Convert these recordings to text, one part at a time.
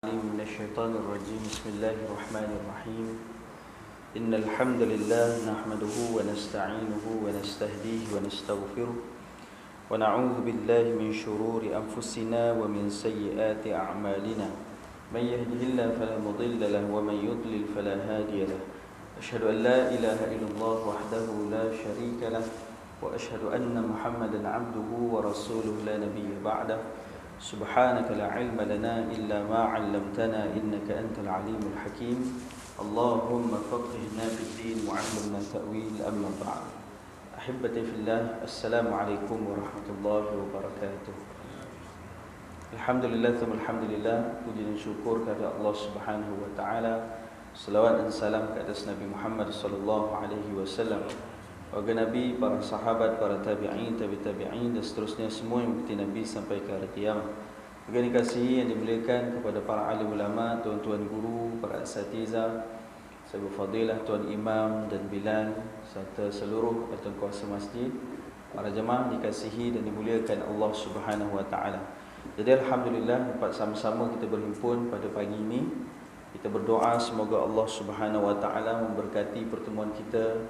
من الشيطان الرجيم. بسم الله الرحمن الرحيم. إن الحمد لله نحمده ونستعينه ونستهديه ونستغفره ونعوذ بالله من شرور أنفسنا ومن سيئات أعمالنا. من يهده الله فلا مضل له ومن يضلل فلا هادي له. أشهد أن لا إله إلا الله وحده لا شريك له وأشهد أن محمدا عبده ورسوله لا نبي بعده. سبحانك لا علم لنا إلا ما علمتنا إنك أنت العليم الحكيم. اللهم فقهنا في الدين وعلمنا التأويل. أما بعد، أحبتي في الله، السلام عليكم ورحمة الله وبركاته. Alhamdulillah, alhamdulillah, puji dan syukur kepada Allah Subhanahu wa taala. Selawat dan salam ke atas Nabi Muhammad sallallahu alaihi wasallam, warga Nabi, para sahabat, para tabi'in, tabi'in dan seterusnya semua yang mengikuti Nabi sampai ke hari kiamat. Juga dikasihi yang dimuliakan kepada para alim ulama, tuan-tuan guru, para asatiza, sahabat fadilah, tuan imam dan bilal serta seluruh tuan kuasa masjid, para jemaah dikasihi dan dimuliakan Allah Subhanahu wa taala. Jadi alhamdulillah dapat sama-sama kita berhimpun pada pagi ini. Kita berdoa semoga Allah Subhanahu wa taala memberkati pertemuan kita,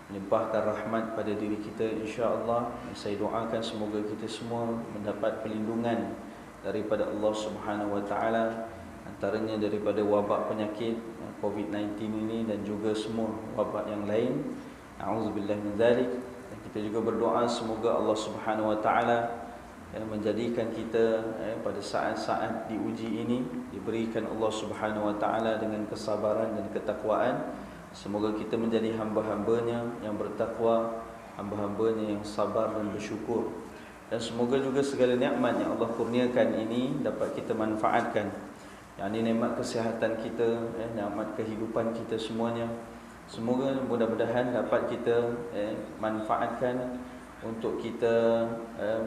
melimpahkan rahmat pada diri kita insya-Allah. Saya doakan semoga kita semua mendapat perlindungan daripada Allah Subhanahu wa taala, antaranya daripada wabak penyakit COVID-19 ini dan juga semua wabak yang lain. A'udzubillahi min dzalik. Dan kita juga berdoa semoga Allah Subhanahu wa taala menjadikan kita pada saat-saat diuji ini diberikan Allah Subhanahu wa taala dengan kesabaran dan ketakwaan. Semoga kita menjadi hamba-hambanya yang bertakwa, hamba-hambanya yang sabar dan bersyukur. Dan semoga juga segala nikmat yang Allah kurniakan ini dapat kita manfaatkan. Yang ini nikmat kesihatan kita, nikmat kehidupan kita semuanya. Semoga mudah-mudahan dapat kita manfaatkan untuk kita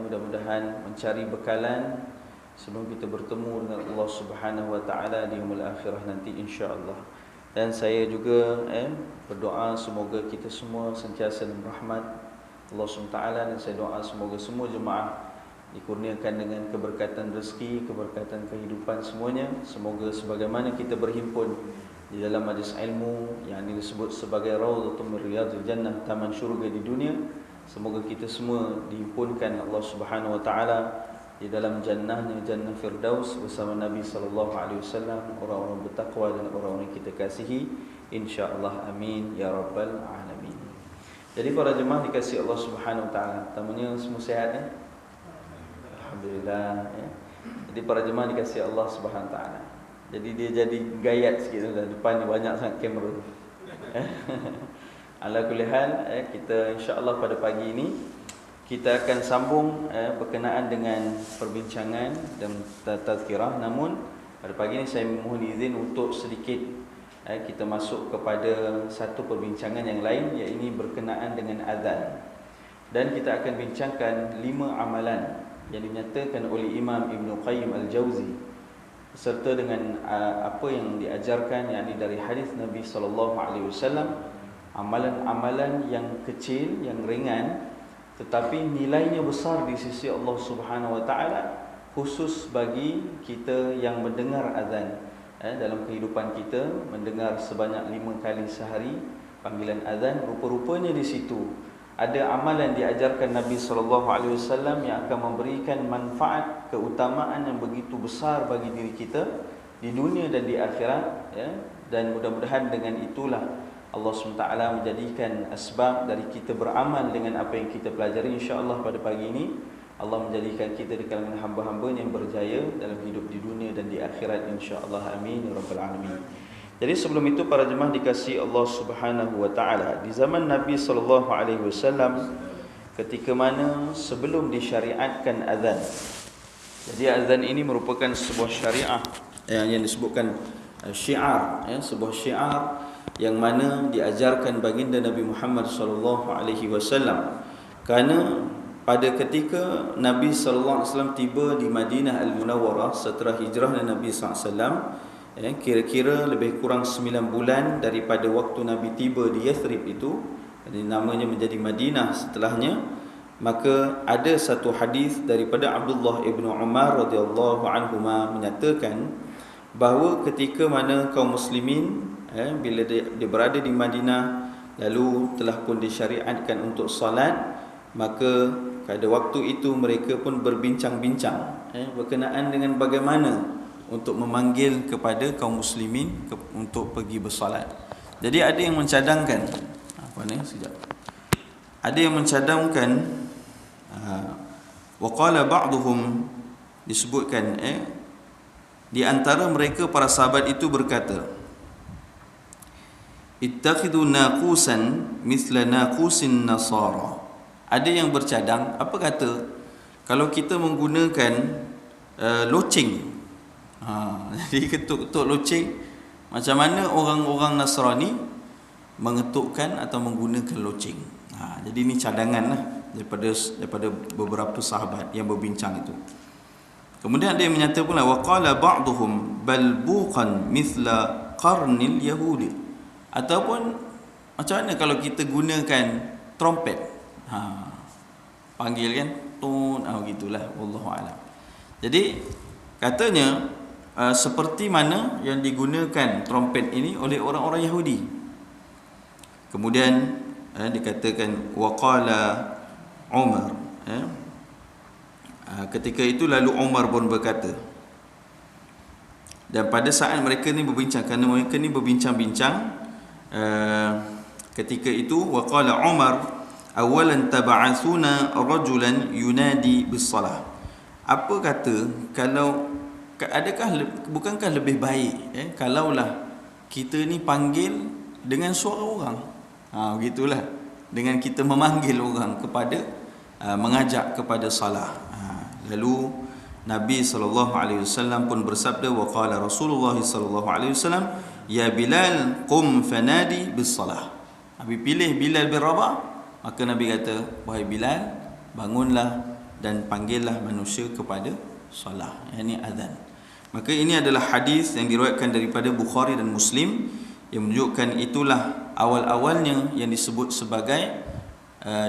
mudah-mudahan mencari bekalan sebelum kita bertemu dengan Allah Subhanahu wa taala di yaumul akhirah nanti insya-Allah. Dan saya juga berdoa semoga kita semua sentiasa dalam rahmat Allah SWT. Dan saya doa semoga semua jemaah dikurniakan dengan keberkatan rezeki, keberkatan kehidupan semuanya. Semoga sebagaimana kita berhimpun di dalam majlis ilmu yang disebut sebagai Raudhatun min Riyadhil Jannah, taman syurga di dunia, semoga kita semua dihimpunkan Allah Subhanahu wa taala di dalam jannahnya, jannah Firdaus bersama Nabi sallallahu alaihi wasallam, orang-orang bertakwa dan orang-orang yang kita kasihi insya-Allah. Amin ya rabbal alamin. Jadi para jemaah dikasihi Allah Subhanahu wa taala, tamunya semua sihat ya? Alhamdulillah ya. Jadi para jemaah dikasihi Allah Subhanahu wa taala. Jadi dia jadi gayat sikit dah, depan ni banyak sangat kamera. Ala kulli hal, kita insya-Allah pada pagi ini kita akan sambung berkenaan dengan perbincangan dan tazkirah. Namun pada pagi ini saya mohon izin untuk sedikit kita masuk kepada satu perbincangan yang lain, iaitu berkenaan dengan azan. Dan kita akan bincangkan 5 amalan yang dinyatakan oleh Imam Ibn Qayyim Al-Jauzi serta dengan apa yang diajarkan, yakni dari hadis Nabi sallallahu alaihi wasallam, amalan-amalan yang kecil, yang ringan, tetapi nilainya besar di sisi Allah Subhanahu wa taala, khusus bagi kita yang mendengar azan. Dalam kehidupan kita mendengar sebanyak 5 kali sehari panggilan azan, rupa-rupanya di situ ada amalan diajarkan Nabi sallallahu alaihi wasallam yang akan memberikan manfaat, keutamaan yang begitu besar bagi diri kita di dunia dan di akhirat dan mudah-mudahan dengan itulah Allah SWT menjadikan asbab dari kita beramal dengan apa yang kita pelajari insya-Allah pada pagi ini. Allah menjadikan kita di kalangan hamba-hamba yang berjaya dalam hidup di dunia dan di akhirat insya-Allah. Amin ya rabbal alamin. Jadi sebelum itu para jemaah dikasihi Allah Subhanahu wa taala, di zaman Nabi sallallahu alaihi wasallam ketika mana sebelum disyariatkan azan. Jadi azan ini merupakan sebuah syariah yang disebutkan syiar, sebuah syiar yang mana diajarkan baginda Nabi Muhammad sallallahu alaihi wasallam. Kerana pada ketika Nabi sallallahu alaihi wasallam tiba di Madinah Al-Munawwarah setelah hijrahnya Nabi sallallahu alaihi wasallam, kira-kira lebih kurang 9 bulan daripada waktu Nabi tiba di Yathrib itu, jadi namanya menjadi Madinah setelahnya, maka ada satu hadis daripada Abdullah ibn Umar radhiyallahu anhuma menyatakan bahawa ketika mana kaum muslimin bila dia berada di Madinah lalu telah pun disyariatkan untuk salat, maka pada waktu itu mereka pun berbincang-bincang berkenaan dengan bagaimana untuk memanggil kepada kaum muslimin untuk pergi bersolat. Jadi ada yang mencadangkan ada yang mencadangkan waqala ba'duhum, disebutkan di antara mereka para sahabat itu berkata, ittakhidhu naqusan mithla naqusin nasara. Ada yang bercadang, apa kata kalau kita menggunakan loceng, jadi ketuk-ketuk loceng, macam mana orang-orang Nasrani mengetukkan atau menggunakan loceng. Jadi ini cadangan lah daripada beberapa sahabat yang berbincang itu. Kemudian ada yang menyatakan pula waqala ba'duhum bal buqan mithla qarnil yahudi, ataupun macam mana kalau kita gunakan trompet, panggil kan tun, gitulah, wallahu alam. Jadi katanya seperti mana yang digunakan trompet ini oleh orang-orang Yahudi. Kemudian dikatakan waqala Umar, ketika itu lalu Umar pun berkata, dan pada saat mereka ni berbincang, kerana mereka ni berbincang-bincang, ketika itu waqala Umar awalan tab'athuna rajulan yunadi bis-salah. Apa kata kalau bukankah lebih baik kalaulah kita ni panggil dengan suara orang, begitulah, dengan kita memanggil orang kepada mengajak kepada salah. Lalu Nabi SAW pun bersabda, waqala Rasulullah SAW, ya Bilal qum fanadi bis-salah. Nabi pilih Bilal bin Rabah, maka Nabi kata, wahai Bilal, bangunlah dan panggillah manusia kepada salah, yakni azan. Maka ini adalah hadis yang diriwayatkan daripada Bukhari dan Muslim, yang menunjukkan itulah awal-awalnya yang disebut sebagai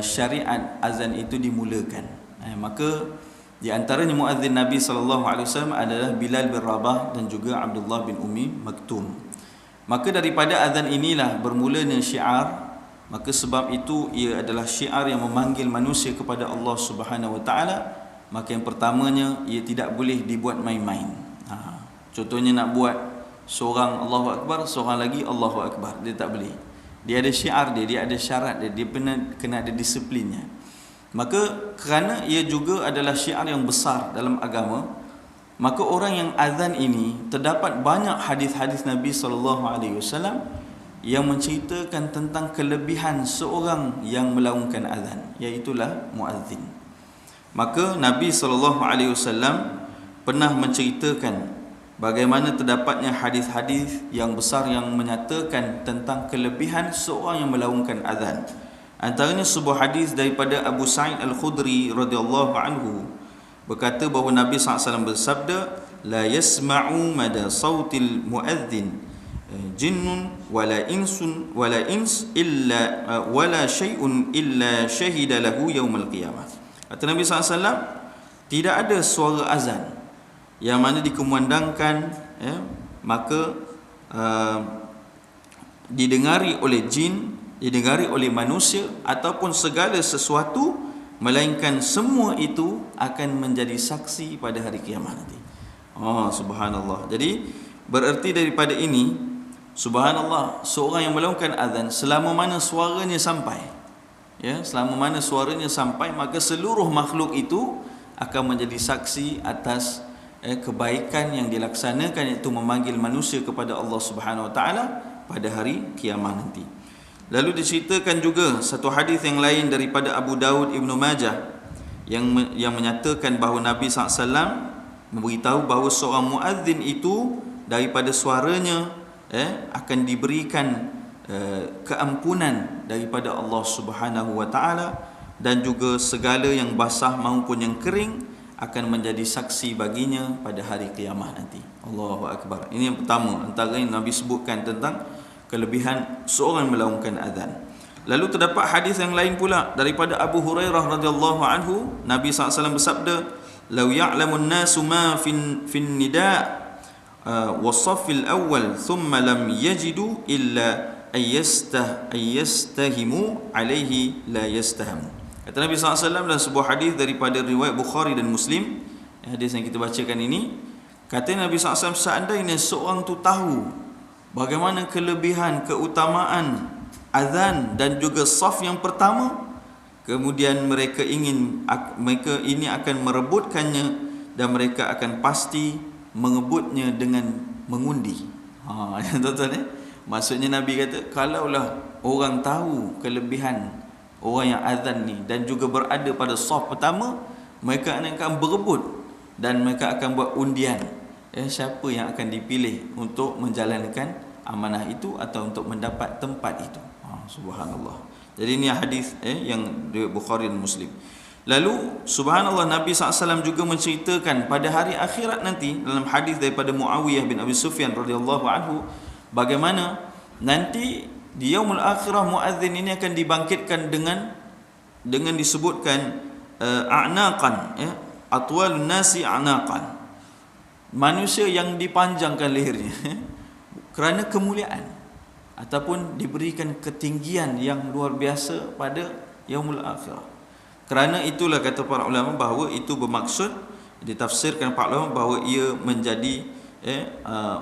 syariat azan itu dimulakan. Maka di antaranya muazzin Nabi SAW adalah Bilal bin Rabah dan juga Abdullah bin Ummi Maktum. Maka daripada azan inilah bermulanya syiar. Maka sebab itu ia adalah syiar yang memanggil manusia kepada Allah Subhanahu Wa Taala. Maka yang pertamanya, ia tidak boleh dibuat main-main. Contohnya nak buat seorang Allahu Akbar, seorang lagi Allahu Akbar, dia tak boleh. Dia ada syiar dia ada syarat dia kena ada disiplinnya. Maka kerana ia juga adalah syiar yang besar dalam agama, maka orang yang azan ini terdapat banyak hadis-hadis Nabi SAW yang menceritakan tentang kelebihan seorang yang melaungkan azan, iaitulah muazzin. Maka Nabi SAW pernah menceritakan bagaimana terdapatnya hadis-hadis yang besar yang menyatakan tentang kelebihan seorang yang melaungkan azan. Antaranya sebuah hadis daripada Abu Sa'id Al-Khudri radhiyallahu anhu berkata bahawa Nabi SAW bersabda, la yasma'u mada sautil muadzin jinnun wala insun wala ins illa wala syai'un illa syahida lahu yaumal qiyamah. Kata Nabi SAW, tidak ada suara azan yang mana dikumandangkan maka didengari oleh jin, didengari oleh manusia ataupun segala sesuatu, melainkan semua itu akan menjadi saksi pada hari kiamat nanti. Subhanallah. Jadi bererti daripada ini, subhanallah, seorang yang melakukan azan selama mana suaranya sampai, selama mana suaranya sampai, maka seluruh makhluk itu akan menjadi saksi atas kebaikan yang dilaksanakan, iaitu memanggil manusia kepada Allah Subhanahu Wa Taala pada hari kiamat nanti. Lalu diceritakan juga satu hadis yang lain daripada Abu Daud Ibnu Majah yang menyatakan bahawa Nabi SAW memberitahu bahawa seorang muazzin itu daripada suaranya akan diberikan keampunan daripada Allah Subhanahu Wa Taala, dan juga segala yang basah maupun yang kering akan menjadi saksi baginya pada hari kiamat nanti. Allahu Akbar. Ini yang pertama antara yang Nabi sebutkan tentang kelebihan seorang melaungkan azan. Lalu terdapat hadis yang lain pula daripada Abu Hurairah radhiyallahu anhu, Nabi SAW bersabda, "Lau ya'lamun nasu ma fin nida' wasafil awal thumma lam yajidu illa ayyastahimu alaihi la yastahamu. Kata Nabi SAW dalam sebuah hadis daripada riwayat Bukhari dan Muslim, hadis yang kita bacakan ini, kata Nabi SAW, seandainya seorang tu tahu bagaimana kelebihan, keutamaan azan dan juga saf yang pertama, kemudian mereka ini akan merebutkannya dan mereka akan pasti mengebutnya dengan mengundi. Tuan-tuan, maksudnya Nabi kata, kalaulah orang tahu kelebihan orang yang azan ni dan juga berada pada saf pertama, mereka akan berebut dan mereka akan buat undian, siapa yang akan dipilih untuk menjalankan amanah itu atau untuk mendapat tempat itu. Subhanallah. Jadi ini hadis yang riwayat Bukhari dan Muslim. Lalu subhanallah, Nabi SAW juga menceritakan pada hari akhirat nanti dalam hadis daripada Muawiyah bin Abi Sufyan radhiyallahu anhu, bagaimana nanti di yaumul akhirah muazzin ini akan dibangkitkan dengan disebutkan a'naqan, atwalun nasi a'naqan, manusia yang dipanjangkan lehernya kerana kemuliaan ataupun diberikan ketinggian yang luar biasa pada yaumul akhirah. Kerana itulah kata para ulama bahawa itu bermaksud, ditafsirkan para ulama bahawa ia menjadi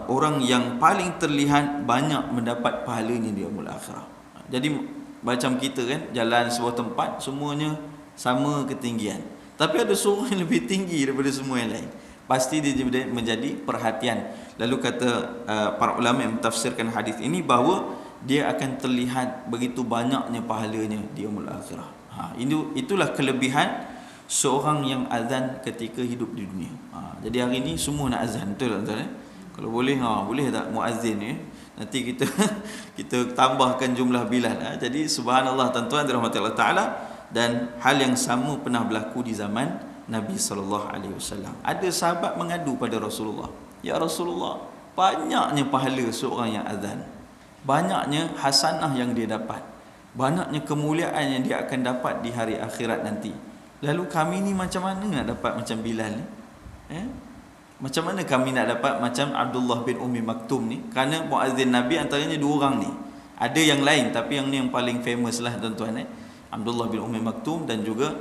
orang yang paling terlihat banyak mendapat pahalanya di yaumul akhirah. Jadi macam kita kan, jalan sebuah tempat semuanya sama ketinggian, tapi ada seorang yang lebih tinggi daripada semua yang lain, pasti dia menjadi perhatian. Lalu kata para ulama yang mentafsirkan hadis ini bahawa dia akan terlihat begitu banyaknya pahalanya di yaumul akhirah. Itulah kelebihan seorang yang azan ketika hidup di dunia. Jadi hari ini semua nak azan, betul tak tuan? Kalau boleh, boleh tak muazzin ni? Nanti kita tambahkan jumlah bilal. Jadi subhanallah tuan-tuan dirahmati Allah Taala, dan hal yang sama pernah berlaku di zaman Nabi SAW. Ada sahabat mengadu pada Rasulullah, ya Rasulullah, banyaknya pahala seorang yang azan, banyaknya hasanah yang dia dapat, banyaknya kemuliaan yang dia akan dapat di hari akhirat nanti. Lalu kami ni macam mana nak dapat macam Bilal ni? Macam mana kami nak dapat macam Abdullah bin Ummi Maktum ni? Kerana muazzin Nabi antaranya dua orang ni. Ada yang lain, tapi yang ni yang paling famous lah tuan-tuan. Abdullah bin Ummi Maktum dan juga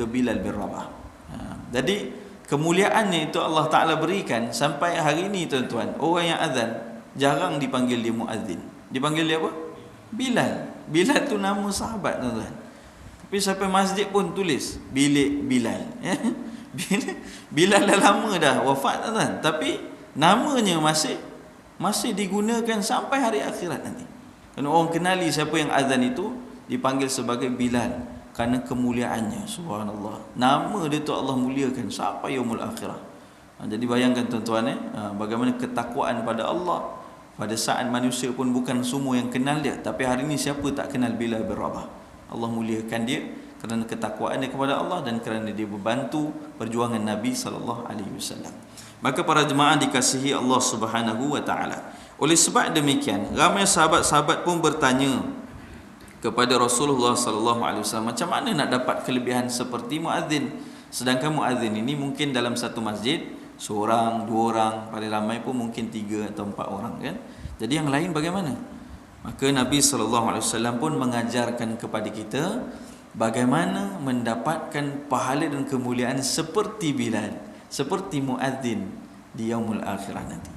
Bilal bin Rabah. Jadi kemuliaannya itu Allah Ta'ala berikan sampai hari ini tuan-tuan. Orang yang azan jarang dipanggil dia muazzin. Dipanggil dia apa? Bilal. Bilal tu nama sahabat tuan-tuan. Tapi sampai masjid pun tulis bilik Bilal. Bilal dah lama dah wafat tuan-tuan, tapi namanya masih digunakan sampai hari akhirat nanti. Kerana orang kenali siapa yang azan itu, dipanggil sebagai Bilal kerana kemuliaannya. Subhanallah, nama dia tu Allah muliakan sampai yaumul akhirah. Jadi bayangkan tuan-tuan, bagaimana ketakwaan pada Allah pada saat manusia pun bukan semua yang kenal dia, tapi hari ini siapa tak kenal Bilal bin Rabah? Allah muliakan dia kerana ketakwaan dia kepada Allah dan kerana dia membantu perjuangan Nabi SAW. Maka para jemaah dikasihi Allah Subhanahu wa taala. Oleh sebab demikian, ramai sahabat-sahabat pun bertanya kepada Rasulullah SAW, macam mana nak dapat kelebihan seperti muazzin? Sedangkan muazzin ini mungkin dalam satu masjid seorang, dua orang, paling ramai pun mungkin 3 atau 4 orang kan. Jadi yang lain bagaimana? Maka Nabi SAW pun mengajarkan kepada kita bagaimana mendapatkan pahala dan kemuliaan seperti Bilal, seperti muazzin di yaumul akhirah nanti.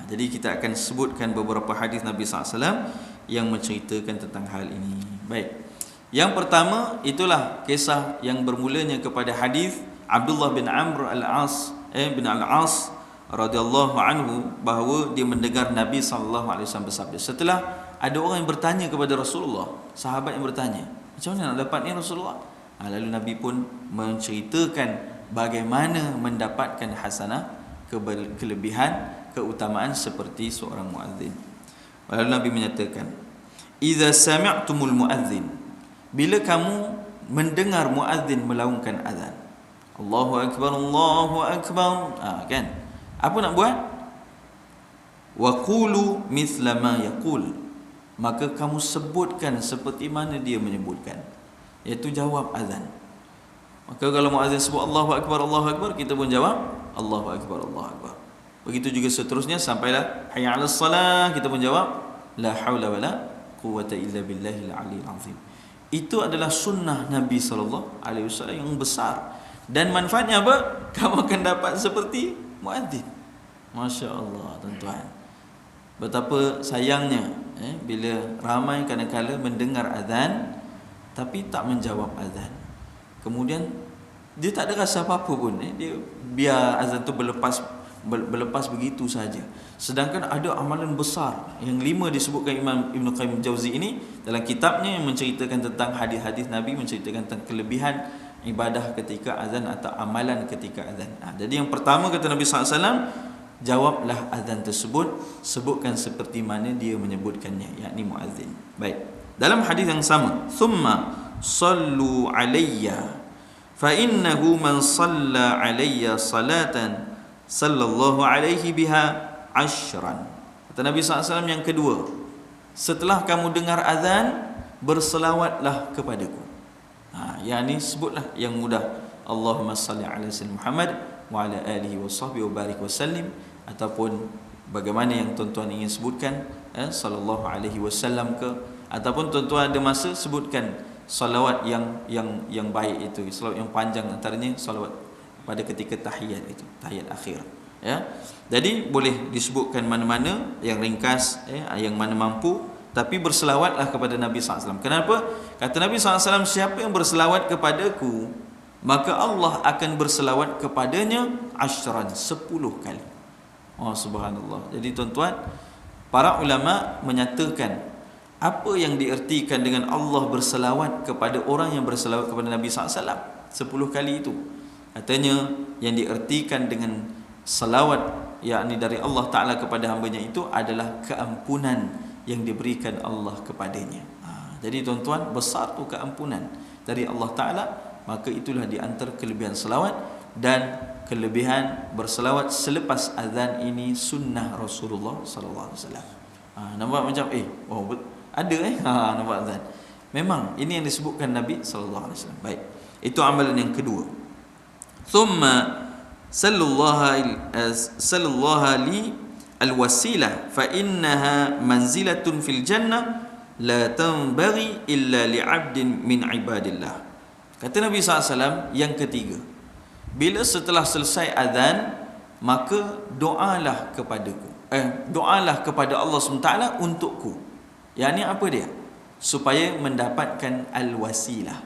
Jadi kita akan sebutkan beberapa hadis Nabi SAW yang menceritakan tentang hal ini. Baik. Yang pertama, itulah kisah yang bermulanya kepada hadis Abdullah bin Amr al-As bin al-As radhiyallahu anhu, bahawa dia mendengar Nabi SAW bersabda. Setelah ada orang yang bertanya kepada Rasulullah, sahabat yang bertanya, macam mana nak dapat ni Rasulullah? Lalu Nabi pun menceritakan bagaimana mendapatkan hasanah, kelebihan, keutamaan seperti seorang muazzin. Lalu Nabi menyatakan, "Idza sami'tumul muazzin," bila kamu mendengar muazzin melaungkan azan, Allahu akbar, Allahu akbar, kan? Apa nak buat? Wa qulu mithla ma yaqul, maka kamu sebutkan seperti mana dia menyebutkan, iaitu jawab azan. Maka kalau muazzin sebut Allahu akbar, Allahu akbar, kita pun jawab Allahu akbar, Allahu akbar. Begitu juga seterusnya sampailah hayya 'alas salah, kita pun jawab la haula wala quwwata illa billahil aliyil azim. Itu adalah sunnah Nabi sallallahu alaihi wasallam yang besar. Dan manfaatnya apa? Kamu akan dapat seperti muadzin. Masya-Allah tuan-tuan. Betapa sayangnya bila ramai kadang-kala mendengar azan tapi tak menjawab azan. Kemudian dia tak ada rasa apa-apa pun, dia biar azan tu berlepas begitu saja. Sedangkan ada amalan besar yang 5 disebutkan Imam Ibn Qayyim Jauzi ini dalam kitabnya yang menceritakan tentang hadis-hadis Nabi, menceritakan tentang kelebihan ibadah ketika azan atau amalan ketika azan. Jadi yang pertama kata Nabi SAW, jawablah azan tersebut, sebutkan seperti mana dia menyebutkannya, yakni muazzin. Baik. Dalam hadis yang sama, thumma sallu alayya fa innahu man salla alayya salatan sallallahu alaihi biha ashran. Kata Nabi SAW yang kedua, setelah kamu dengar azan, berselawatlah kepadaku. Yakni sebutlah yang mudah, Allahumma salli ala sayyidina Muhammad wa ala alihi wa sahbihi wa barik wa sallim, ataupun bagaimana yang tuan-tuan ingin sebutkan, sallallahu alaihi wasallam ke, ataupun tuan-tuan ada masa sebutkan salawat yang baik itu, salawat yang panjang, antaranya salawat pada ketika tahiyat itu, tahiyat akhir. Jadi boleh disebutkan mana-mana, yang ringkas, yang mana mampu, tapi berselawatlah kepada Nabi SAW. Kenapa? Kata Nabi SAW, siapa yang berselawat kepadaku, maka Allah akan berselawat kepadanya 10 kali. Oh subhanallah. Jadi tuan-tuan, para ulama menyatakan apa yang diertikan dengan Allah berselawat kepada orang yang berselawat kepada Nabi SAW 10 kali itu. Katanya yang diertikan dengan salawat, yakni dari Allah Ta'ala kepada hambanya itu adalah keampunan yang diberikan Allah kepadanya. Jadi tuan-tuan, besar tu keampunan dari Allah Ta'ala. Maka itulah di antara kelebihan selawat. Dan kelebihan berselawat selepas azan ini sunnah Rasulullah sallallahu alaihi wasallam. Nampak macam ada nampak azan. Memang ini yang disebutkan Nabi sallallahu alaihi wasallam. Baik. Itu amalan yang kedua. Thumma sallallahu li al-wasilah fa innaha manzilatun fil jannah la tanbaghi illa li'abdin min ibadillah. Kata Nabi SAW yang ketiga, bila setelah selesai azan, maka doalah kepadaku, doalah kepada Allah SWT untukku. Yang ni apa dia? Supaya mendapatkan al-wasilah.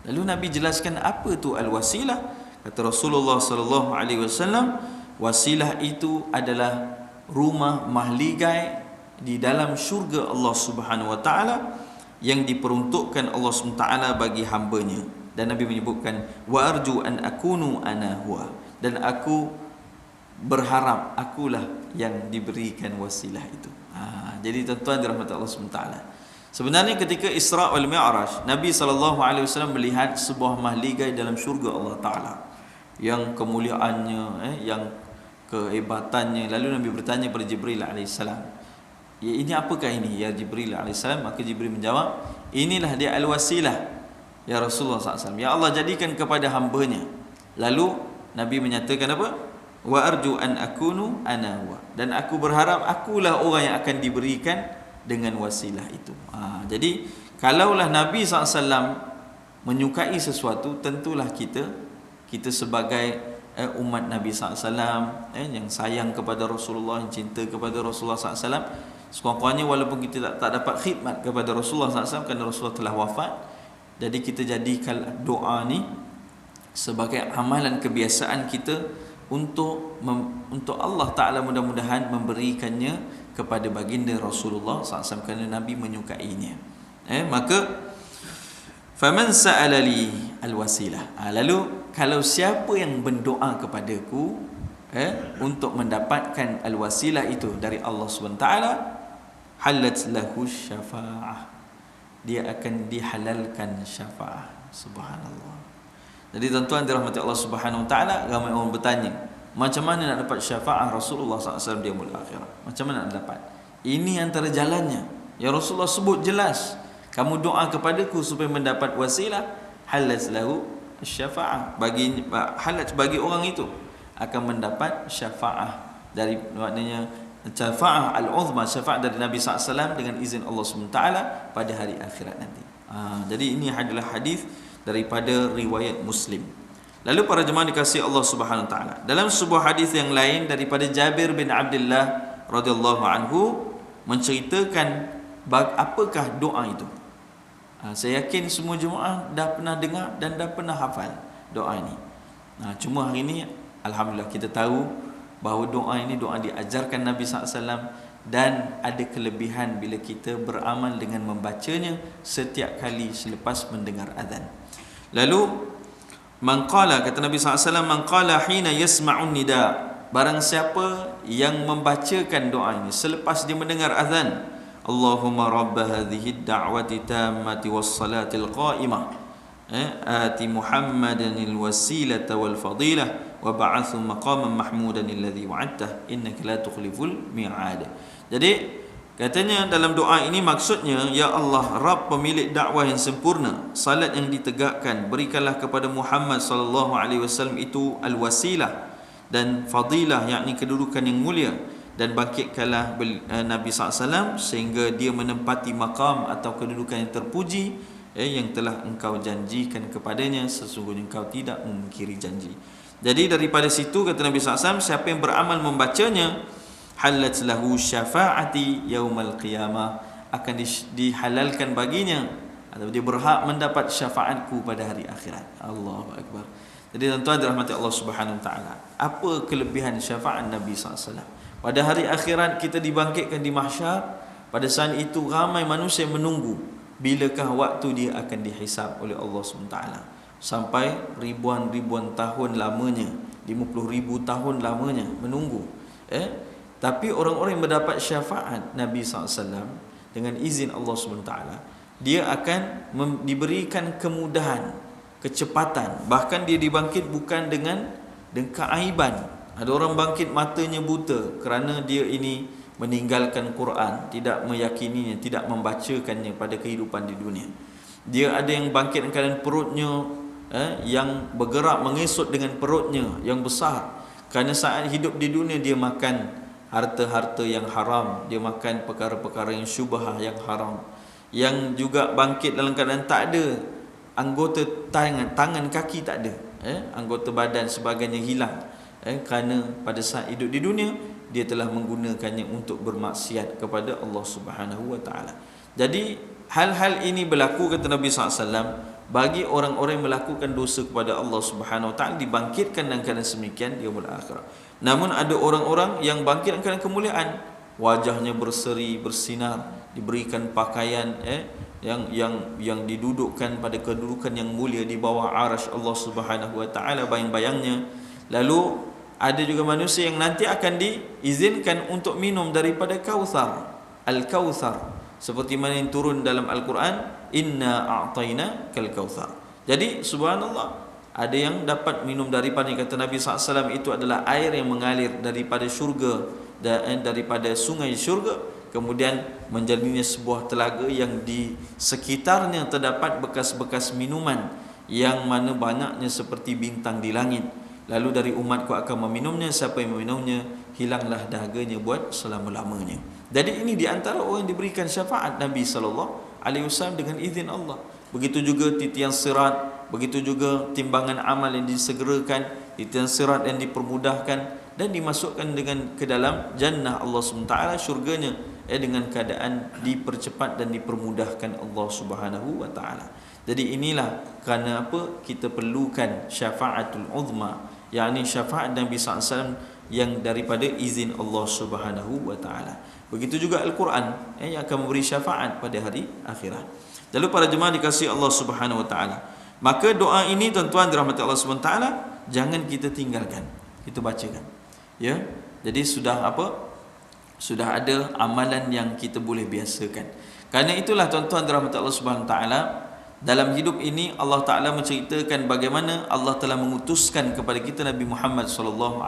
Lalu Nabi jelaskan apa tu al-wasilah. Kata Rasulullah sallallahu alaihi wasallam, wasilah itu adalah rumah mahligai di dalam syurga Allah Subhanahu wa taala yang diperuntukkan Allah Subhanahu wa taala bagi hamba-Nya. Dan Nabi menyebutkan wa arju an akunu ana huwa, dan aku berharap akulah yang diberikan wasilah itu. Jadi tuan-tuan dirahmati Allah Subhanahu wa taala, sebenarnya ketika Isra wal Mi'raj, Nabi sallallahu alaihi wasallam melihat sebuah mahligai dalam syurga Allah taala yang kemuliaannya, yang kehebatannya. Lalu Nabi bertanya kepada Jibril alaihissalam, ya ini apakah ini ya Jibril alaihissalam? Maka Jibril menjawab, inilah dia al-wasilah ya Rasulullah SAW, ya Allah jadikan kepada hamba-Nya. Lalu Nabi menyatakan apa? Wa arju an akunu ana wa, dan aku berharap akulah orang yang akan diberikan dengan wasilah itu. Jadi kalaulah Nabi SAW menyukai sesuatu, tentulah kita sebagai umat Nabi SAW yang sayang kepada Rasulullah, yang cinta kepada Rasulullah SAW, sekurang-kurangnya walaupun kita tak dapat khidmat kepada Rasulullah SAW kerana Rasulullah telah wafat, jadi kita jadikan doa ni sebagai amalan kebiasaan kita untuk Allah Ta'ala mudah-mudahan memberikannya kepada baginda Rasulullah SAW kerana Nabi menyukainya. Maka faman sa'ala li al-wasilah, lalu kalau siapa yang berdoa kepadaku untuk mendapatkan al-wasilah itu dari Allah SWT, halat lahu syafa'ah, dia akan dihalalkan syafa'ah. Subhanallah. Jadi tuan-tuan dirahmati Allah Subhanahu wa taala, ramai orang bertanya, macam mana nak dapat syafaat Rasulullah SAW di yaumul akhirah? Macam mana nak dapat? Ini antara jalannya. Ya Rasulullah sebut jelas, kamu doa kepadaku supaya mendapat wasilah, halat lahu syafaat, bagi halat bagi orang itu akan mendapat syafaat dari maknanya syafa'ah al-uzma, syafaat dari Nabi SAW dengan izin Allah SWT pada hari akhirat nanti. Jadi ini adalah hadis daripada riwayat Muslim. Lalu para jemaah dikasihi Allah Subhanahu wa taala, dalam sebuah hadis yang lain daripada Jabir bin Abdullah radhiyallahu anhu menceritakan apakah doa itu. Saya yakin semua jemaah dah pernah dengar dan dah pernah hafal doa ini. Cuma hari ini alhamdulillah kita tahu bahawa doa ini doa diajarkan Nabi SAW dan ada kelebihan bila kita beramal dengan membacanya setiap kali selepas mendengar azan. Lalu man qala, kata Nabi SAW, man qala hina yasma'un nida, barang siapa yang membacakan doa ini selepas dia mendengar azan, Allahumma rabb hadhihi ad-da'wati tammati was-salatil qa'imah ati Muhammadan al-wasilata wal fadilah wa ba'athu maqaman mahmudan alladhi wa'adtah innaka la tukhliful mi'ad. Jadi katanya dalam doa ini maksudnya, ya Allah, Rabb pemilik dakwah yang sempurna, salat yang ditegakkan, berikanlah kepada Muhammad sallallahu alaihi wasallam itu al-wasilah dan fadilah, yakni kedudukan yang mulia, dan bangkitkanlah Nabi SAW sehingga dia menempati maqam atau kedudukan yang terpuji yang telah engkau janjikan kepadanya, sesungguhnya engkau tidak memungkiri janji. Jadi daripada situ kata Nabi SAW, siapa yang beramal membacanya, halat lahu syafa'ati yaumal qiyamah, akan dihalalkan baginya atau dia berhak mendapat syafaatku pada hari akhirat. Allahu akbar. Jadi tuan-tuan dirahmati Allah Subhanahu wa taala, apa kelebihan syafaat Nabi SAW? Pada hari akhirat kita dibangkitkan di mahsyar. Pada saat itu ramai manusia menunggu bilakah waktu dia akan dihisab oleh Allah SWT. Sampai ribuan-ribuan tahun lamanya, 50,000 tahun lamanya menunggu. Tapi orang-orang yang mendapat syafaat Nabi SAW dengan izin Allah SWT, dia akan diberikan kemudahan, kecepatan. Bahkan dia dibangkit bukan dengan keaiban. Ada orang bangkit matanya buta kerana dia ini meninggalkan Quran, tidak meyakininya, tidak membacakannya pada kehidupan di dunia. Dia ada yang bangkit dalam keadaan perutnya yang bergerak mengesut dengan perutnya yang besar, kerana saat hidup di dunia dia makan harta-harta yang haram, dia makan perkara-perkara yang syubhah yang haram. Yang juga bangkit dalam keadaan tak ada anggota tangan kaki, tak ada anggota badan sebagainya hilang, kerana pada saat hidup di dunia dia telah menggunakannya untuk bermaksiat kepada Allah Subhanahu wa taala. Jadi hal-hal ini berlaku, kata Nabi SAW, bagi orang-orang yang melakukan dosa kepada Allah Subhanahu wa taala, dibangkitkan dalam keadaan semikian di yaumul akhirah. Namun ada orang-orang yang bangkit dalam keadaan kemuliaan, wajahnya berseri bersinar, diberikan pakaian yang didudukkan pada kedudukan yang mulia di bawah arasy Allah Subhanahu wa taala, bayang-bayangnya. Lalu ada juga manusia yang nanti akan diizinkan untuk minum daripada Kautsar, Al-Kautsar, seperti mana yang turun dalam Al-Quran, inna a'tayna kal kautsar. Jadi subhanallah, ada yang dapat minum daripada, kata Nabi SAW, itu adalah air yang mengalir daripada syurga, daripada sungai syurga, kemudian menjadinya sebuah telaga yang di sekitarnya terdapat bekas-bekas minuman yang mana banyaknya seperti bintang di langit. Lalu dari umatku akan meminumnya, siapa yang meminumnya hilanglah dahaganya buat selama-lamanya. Jadi ini di antara orang yang diberikan syafaat Nabi SAW dengan izin Allah. Begitu juga titian sirat, begitu juga timbangan amal yang disegerakan, titian sirat yang dipermudahkan dan dimasukkan dengan ke dalam jannah Allah SWT, syurganya, dengan keadaan dipercepat dan dipermudahkan Allah Subhanahu wa taala. Jadi inilah kerana apa kita perlukan syafaatul uzma, yakni syafaat Nabi SAW yang daripada izin Allah Subhanahu wa taala. Begitu juga Al-Quran yang akan memberi syafaat pada hari akhirat. Lalu para jemaah dikasihi Allah Subhanahu wa taala, maka doa ini tuan-tuan dirahmati Allah Subhanahu wa taala, jangan kita tinggalkan, kita bacakan. Ya. Jadi sudah ada amalan yang kita boleh biasakan. Karena itulah tuan-tuan dirahmati Allah Subhanahu wa taala, dalam hidup ini Allah Ta'ala menceritakan bagaimana Allah telah mengutuskan kepada kita Nabi Muhammad SAW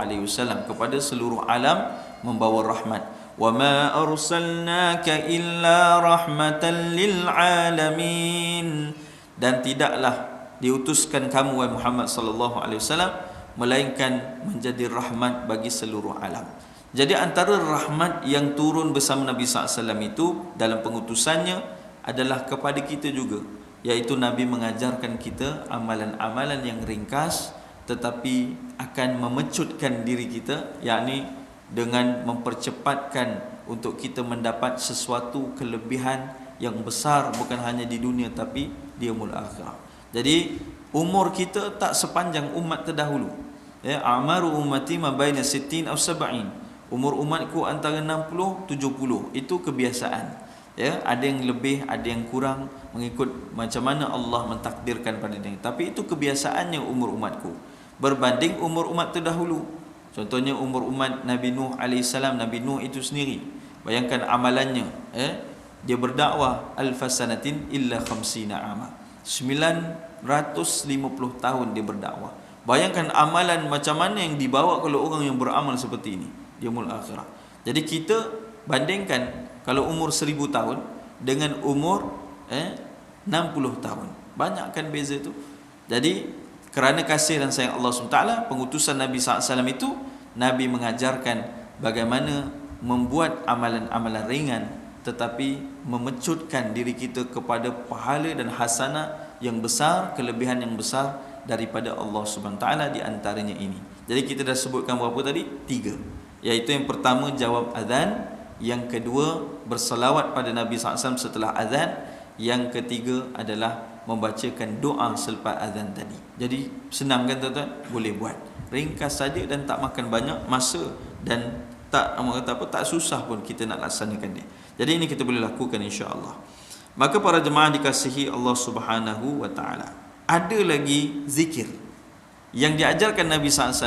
kepada seluruh alam membawa rahmat. Wa ma arsalnaka illa rahmatan lil alamin. Dan tidaklah diutuskan kamu wahai Muhammad SAW melainkan menjadi rahmat bagi seluruh alam. Jadi antara rahmat yang turun bersama Nabi SAW itu dalam pengutusannya adalah kepada kita juga, iaitu Nabi mengajarkan kita amalan-amalan yang ringkas tetapi akan memecutkan diri kita, yakni dengan mempercepatkan untuk kita mendapat sesuatu kelebihan yang besar, bukan hanya di dunia tapi di yaumul akhirah. Jadi umur kita tak sepanjang umat terdahulu. Ya, amaru ummati ma baina 60 aw 70. Umur umatku antara 60 70. Itu kebiasaan. Ya, ada yang lebih, ada yang kurang mengikut macam mana Allah mentakdirkan pada dia. Tapi itu kebiasaannya umur umatku berbanding umur umat terdahulu. Contohnya umur umat Nabi Nuh alaihissalam. Nabi Nuh itu sendiri, bayangkan amalannya, dia berdakwah alfasanatin illa khamsina ama, 950 tahun dia berdakwah. Bayangkan amalan macam mana yang dibawa kalau orang yang beramal seperti ini di yaumul akhirah. Jadi kita bandingkan kalau umur 1000 tahun dengan umur 60 tahun, banyak kan beza itu. Jadi kerana kasih dan sayang Allah SWT, pengutusan Nabi SAW itu, Nabi mengajarkan bagaimana membuat amalan-amalan ringan tetapi memecutkan diri kita kepada pahala dan hasanah yang besar, kelebihan yang besar daripada Allah SWT. Di antaranya ini. Jadi kita dah sebutkan berapa tadi? 3. Iaitu yang pertama jawab azan, yang kedua berselawat pada Nabi SAW setelah azan, yang ketiga adalah membacakan doa selepas azan tadi. Jadi senang kan tuan-tuan? Boleh buat. Ringkas saja dan tak makan banyak masa dan tak tak susah pun kita nak laksanakan dia. Jadi ini kita boleh lakukan insya-Allah. Maka para jemaah dikasihi Allah Subhanahu wa taala, ada lagi zikir yang diajarkan Nabi SAW,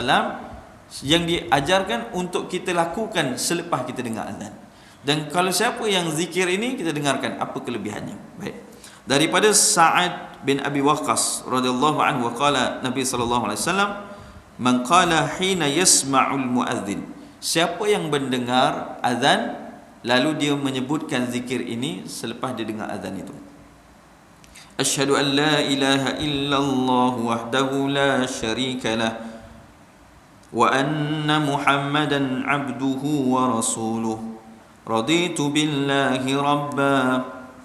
yang diajarkan untuk kita lakukan selepas kita dengar azan. Dan kalau siapa yang zikir ini, kita dengarkan apa kelebihannya. Baik. Daripada Sa'ad bin Abi Waqqas radhiyallahu anhu qala Nabi sallallahu alaihi wasallam, man qala hina yasma'ul muadzin, siapa yang mendengar azan lalu dia menyebutkan zikir ini selepas dia dengar azan itu, asyhadu an la ilaha illallah wahdahu la syarika lah wa anna muhammadan abduhu wa rasuluh raditu billahi rabba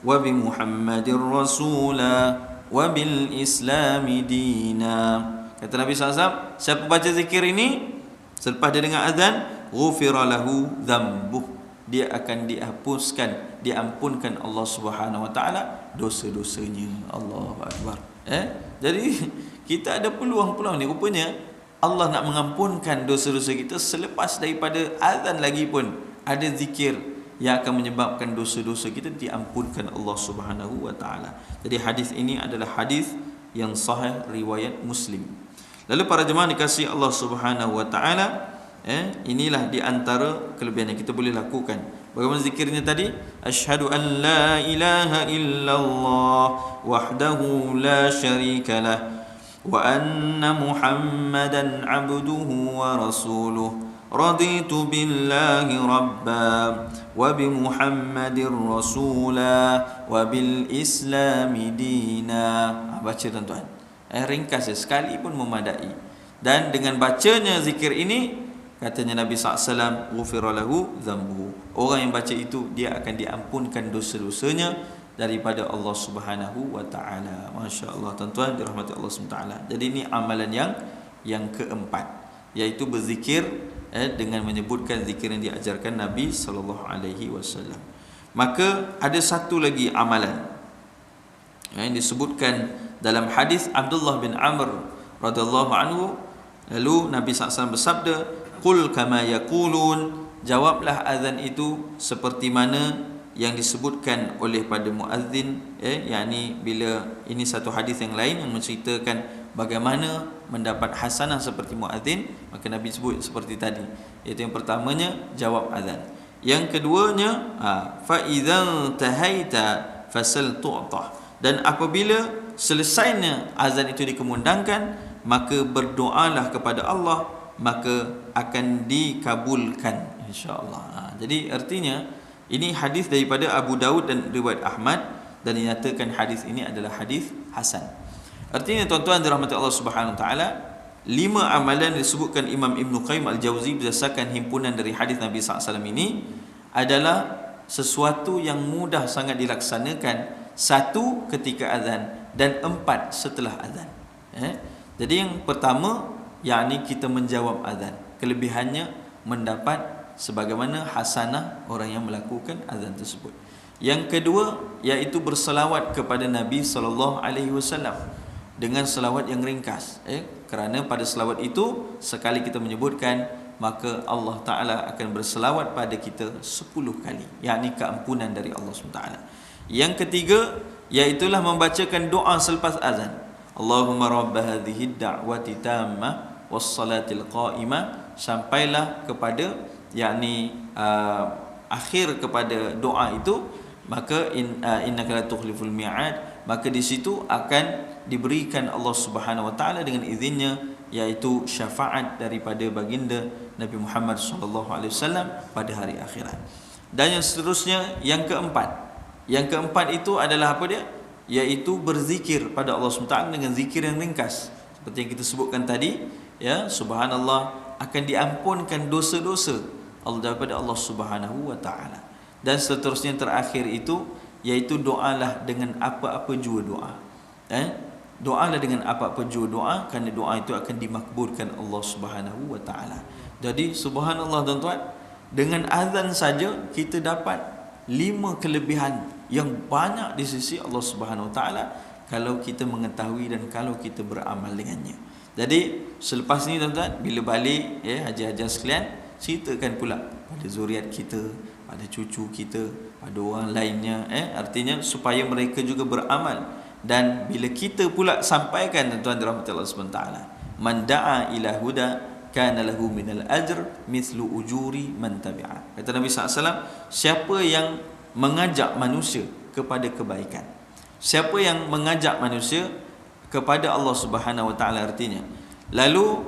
wa bi muhammadin rasula wa bil islami dina. Kata Nabi SAW, siapa baca zikir ini selepas dia dengar azan, ghufira lahu dhanbuh, dia akan dihapuskan, diampunkan Allah Subhanahu wa taala dosa-dosanya. Allahu akbar. Jadi kita ada peluang-peluang ni. Rupanya Allah nak mengampunkan dosa-dosa kita selepas daripada azan lagi pun ada zikir yang akan menyebabkan dosa-dosa kita diampunkan Allah Subhanahu wa taala. Jadi hadis ini adalah hadis yang sahih riwayat Muslim. Lalu para jemaah dikasihi Allah Subhanahu wa taala, inilah di antara kelebihan yang kita boleh lakukan. Bagaimana zikirnya tadi? Asyhadu an la ilaha illallah wahdahu la syarika lah wa anna muhammadan abduhu wa rasuluh raditu billahi rabba wa bi muhammadir rasula wa bil islami dina. Baca tuan-tuan, ringkas sekali pun memadai. Dan dengan bacanya zikir ini, katanya Nabi SAW, ghufira lahu dhanbuhu, orang yang baca itu dia akan diampunkan dosa-dosanya daripada Allah Subhanahu wa taala. Masya-Allah tuan-tuan dirahmati Allah Subhanahu wa taala. Jadi ini amalan yang keempat, iaitu berzikir dengan menyebutkan zikir yang diajarkan Nabi sallallahu alaihi wasallam. Maka ada satu lagi amalan yang disebutkan dalam hadis Abdullah bin Amr radhiyallahu anhu. Lalu Nabi SAW bersabda, qul kama yaqulun, jawablah azan itu seperti mana yang disebutkan oleh pada muazzin. Yakni bila ini satu hadis yang lain yang menceritakan bagaimana mendapat hasanah seperti muazzin, maka Nabi sebut seperti tadi. Iaitu yang pertamanya jawab azan, yang keduanya fa idzan tahaita fasal tu'tah, dan apabila selesainya azan itu dikumandangkan, maka berdoalah kepada Allah, maka akan dikabulkan insya-Allah. Jadi artinya ini hadis daripada Abu Daud dan riwayat Ahmad, dan dinyatakan hadis ini adalah hadis hasan. Artinya tuan-tuan dirahmati Allah Subhanahu wa taala, 5 amalan disebutkan Imam Ibn Qayyim Al-Jauzi berdasarkan himpunan dari hadis Nabi SAW ini adalah sesuatu yang mudah sangat dilaksanakan. 1 ketika azan dan 4 setelah azan. Jadi yang pertama, yakni kita menjawab azan. Kelebihannya mendapat sebagaimana hasanah orang yang melakukan azan tersebut. Yang kedua, iaitu berselawat kepada Nabi SAW dengan selawat yang ringkas. Kerana pada selawat itu sekali kita menyebutkan, maka Allah Ta'ala akan berselawat pada kita 10 kali, yakni keampunan dari Allah SWT. Yang ketiga, iaitulah membacakan doa selepas azan. Allahumma rabba hadhihi da'wati tammah wassalatil qa'imah, sampailah kepada yakni akhir kepada doa itu, maka innaka la tukhliful mi'ad, maka di situ akan diberikan Allah Subhanahu wa taala dengan izinnya, iaitu syafaat daripada baginda Nabi Muhammad sallallahu alaihi wasallam pada hari akhirat. Dan yang seterusnya, yang keempat. Yang keempat itu adalah apa dia? Iaitu berzikir pada Allah SWT dengan zikir yang ringkas. Seperti yang kita sebutkan tadi, ya, subhanallah, akan diampunkan dosa-dosa Allah daripada Allah Subhanahu wa taala. Dan seterusnya terakhir itu, iaitu doalah dengan apa-apa jua doa. Doalah dengan apa-apa jua doa, kerana doa itu akan dimakbulkan Allah Subhanahu wa taala. Jadi subhanallah tuan-tuan, dengan azan saja kita dapat 5 kelebihan yang banyak di sisi Allah Subhanahu wa taala kalau kita mengetahui dan kalau kita beramal dengannya. Jadi selepas ni tuan-tuan, bila balik haji-haji sekalian, ceritakan pula pada zuriat kita, pada cucu kita, pada orang lainnya, artinya supaya mereka juga beramal. Dan bila kita pula sampaikan, tuan-tuan dirahmati Allah SWT, man da'a ila huda kana lahu minal ajr mithlu ujuri man tabi'a. Kata Nabi SAW, siapa yang mengajak manusia kepada kebaikan, siapa yang mengajak manusia kepada Allah Subhanahu wa taala, artinya lalu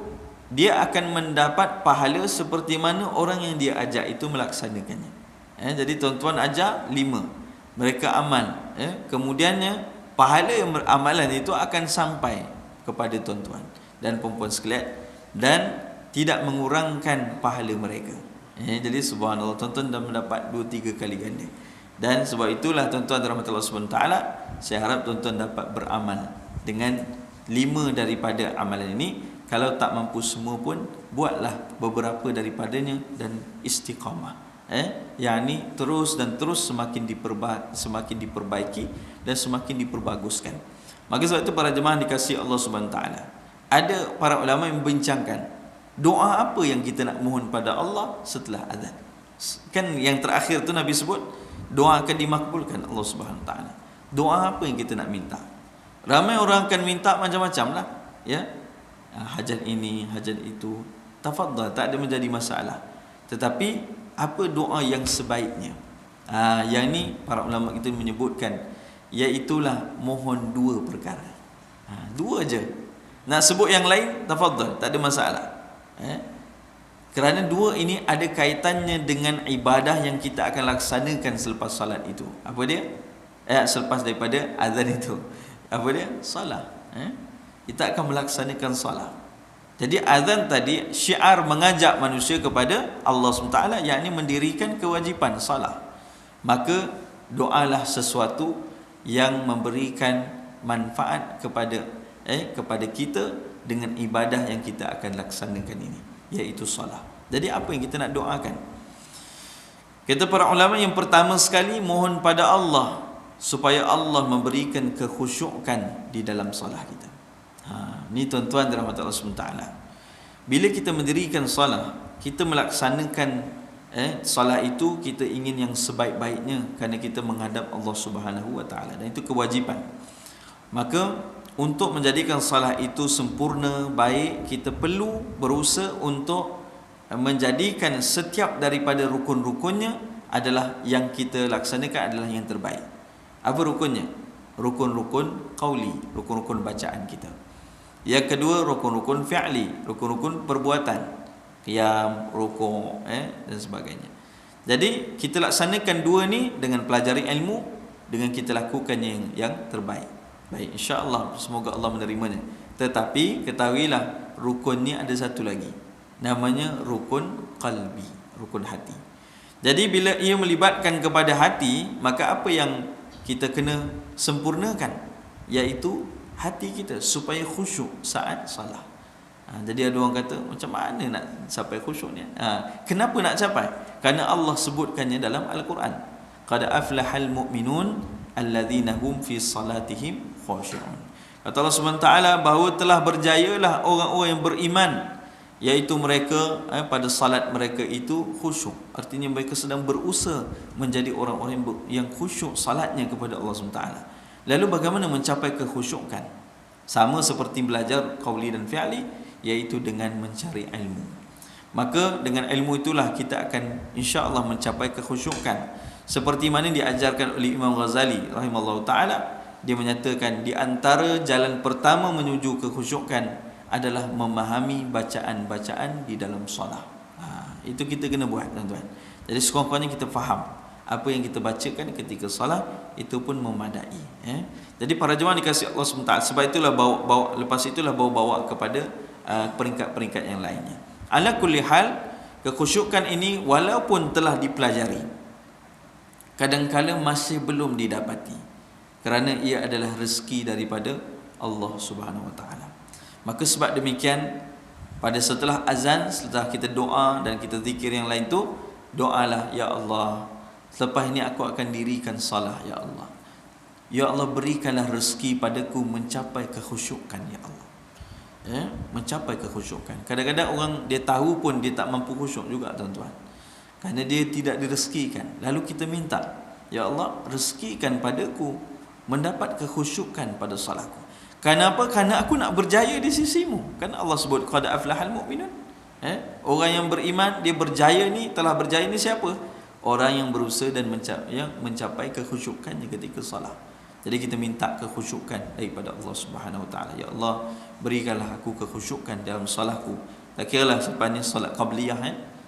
dia akan mendapat pahala seperti mana orang yang dia ajak itu melaksanakannya. Jadi tuan-tuan ajak 5, mereka amal, kemudiannya pahala yang amalan itu akan sampai kepada tuan-tuan dan perempuan sekalian dan tidak mengurangkan pahala mereka. Jadi subhanallah, tuan-tuan dah mendapat 2-3 kali ganda. Dan sebab itulah tuan-tuan rahmatullah SWT, saya harap tuan-tuan dapat beramal dengan 5 daripada amalan ini. Kalau tak mampu semua pun, buatlah beberapa daripadanya dan istiqamah. Yang terus dan terus semakin diperbaiki dan semakin diperbaguskan. Maka sebab itu para jemaah dikasihi Allah Subhanahu taala, ada para ulama yang membincangkan doa apa yang kita nak mohon pada Allah setelah azan. Kan yang terakhir tu Nabi sebut doa akan dimakbulkan Allah Subhanahu taala. Doa apa yang kita nak minta? Ramai orang akan minta macam-macam lah, ya. Hajat ini, hajat itu, tafadhal, tak ada menjadi masalah. Tetapi apa doa yang sebaiknya? Yang ni para ulama kita menyebutkan, iaitulah mohon 2 perkara. 2 je. Nak sebut yang lain, tafadhal, tak ada masalah. Kerana 2 ini ada kaitannya dengan ibadah yang kita akan laksanakan selepas salat itu. Apa dia? Selepas daripada azan itu. Apa dia? Salat. Kita akan melaksanakan salat. Jadi azan tadi syiar mengajak manusia kepada Allah SWT, yakni mendirikan kewajipan salat. Maka doalah sesuatu yang memberikan manfaat kepada kita dengan ibadah yang kita akan laksanakan ini, iaitu salat. Jadi apa yang kita nak doakan? Kata para ulama, yang pertama sekali mohon pada Allah supaya Allah memberikan kekhusyukan di dalam salat kita. Ni tuan-tuan dirahmati Allah SWT. Bila kita mendirikan salat, kita melaksanakan salat itu, kita ingin yang sebaik-baiknya kerana kita menghadap Allah Subhanahu wa taala, dan itu kewajipan. Maka untuk menjadikan salat itu sempurna, baik, kita perlu berusaha untuk menjadikan setiap daripada rukun-rukunnya adalah yang kita laksanakan adalah yang terbaik. Apa rukunnya? Rukun-rukun qauli, rukun-rukun bacaan kita. Yang kedua, rukun-rukun fi'li, rukun-rukun perbuatan, qiyam, rukuk, dan sebagainya. Jadi kita laksanakan 2 ni dengan pelajari ilmu, dengan kita lakukan yang terbaik. Baik, insya-Allah, semoga Allah menerimanya. Tetapi ketahuilah, rukun ni ada satu lagi, namanya rukun qalbi, rukun hati. Jadi bila ia melibatkan kepada hati, maka apa yang kita kena sempurnakan, iaitu hati kita supaya khusyuk saat salah. Jadi ada orang kata, macam mana nak sampai khusyuk ni? Kenapa nak capai? Kerana Allah sebutkannya dalam Al-Quran. Qad aflahal mu'minun alladzina hum fi salatihim khushu'un. Kata Allah SWT bahawa telah berjayalah orang-orang yang beriman, iaitu mereka pada salat mereka itu khusyuk. Artinya mereka sedang berusaha menjadi orang-orang yang khusyuk salatnya kepada Allah SWT. Lalu bagaimana mencapai kekhusyukan? Sama seperti belajar qauli dan fi'li, iaitu dengan mencari ilmu. Maka dengan ilmu itulah kita akan insya-Allah mencapai kekhusyukan. Seperti mana diajarkan oleh Imam Ghazali rahimallahu taala, dia menyatakan di antara jalan pertama menuju kekhusyukan adalah memahami bacaan-bacaan di dalam solat. Itu kita kena buat, tuan-tuan. Jadi sekurang-kurangnya kita faham apa yang kita bacakan ketika solat, itu pun memadai. Jadi para jemaah dikasihi Allah SWT, sebab itulah lepas itulah bawa kepada peringkat-peringkat yang lainnya. Ala kulli hal, kekhusyukan ini walaupun telah dipelajari, kadang-kala masih belum didapati, kerana ia adalah rezeki daripada Allah Subhanahu Wa Taala. Maka sebab demikian, pada setelah azan, setelah kita doa dan kita zikir yang lain tu, doalah, ya Allah, selepas ini aku akan dirikan salah, ya Allah. Ya Allah, berikanlah rezeki padaku mencapai kekhusyukan, ya Allah. Mencapai kekhusyukan. Kadang-kadang orang dia tahu pun dia tak mampu khusyuk juga, tuan-tuan, kerana dia tidak direzekikan. Lalu kita minta, ya Allah, rezekikan padaku mendapat kekhusyukan pada salatku. Kenapa? Kerana aku nak berjaya di sisimu. Kan Allah sebut qad aflahal mu'minun. Orang yang beriman, dia berjaya ni, telah berjaya ni siapa? Orang yang berusaha dan mencapai kekhusyukannya ketika salat. Jadi kita minta kekhusyukan daripada Allah Subhanahu Wa Taala. Ya Allah, berikanlah aku kekhusyukan dalam salatku. Tak kiralah sepatutnya salat qabliyah,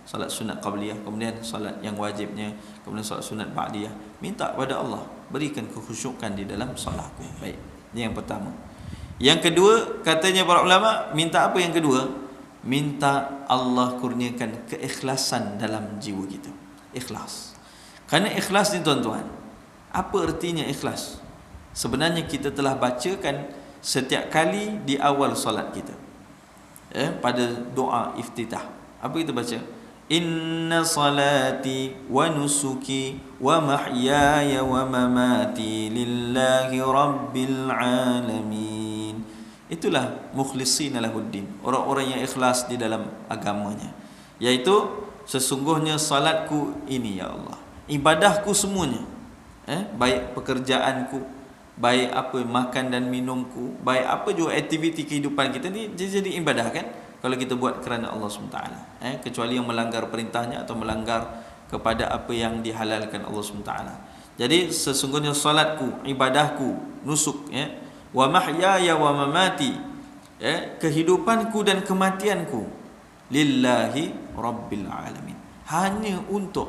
salat sunat qabliyah, kemudian salat yang wajibnya, kemudian salat sunat ba'diyah. Minta kepada Allah, berikan kekhusyukan di dalam salatku. Baik, ini yang pertama. Yang kedua, katanya para ulama, minta apa yang kedua? Minta Allah kurniakan keikhlasan dalam jiwa kita. Ikhlas. Kerana ikhlas ni, tuan-tuan, apa artinya ikhlas? Sebenarnya kita telah bacakan setiap kali di awal solat kita, pada doa iftitah. Apa kita baca? Inna salati wa nusuki wa mahyaya wa mamati lillahi rabbil alamin. Itulah mukhlisina lahuddin, orang-orang yang ikhlas di dalam agamanya, iaitu sesungguhnya salatku ini, ya Allah, ibadahku semuanya, baik pekerjaanku, baik apa makan dan minumku, baik apa juga aktiviti kehidupan kita ni, jadi ibadah kan, kalau kita buat kerana Allah SWT, kecuali yang melanggar perintahnya atau melanggar kepada apa yang dihalalkan Allah SWT. Jadi sesungguhnya salatku, ibadahku, nusuk, wa mahyaya wa mamati, kehidupanku dan kematianku, lillahi rabbil alamin, hanya untuk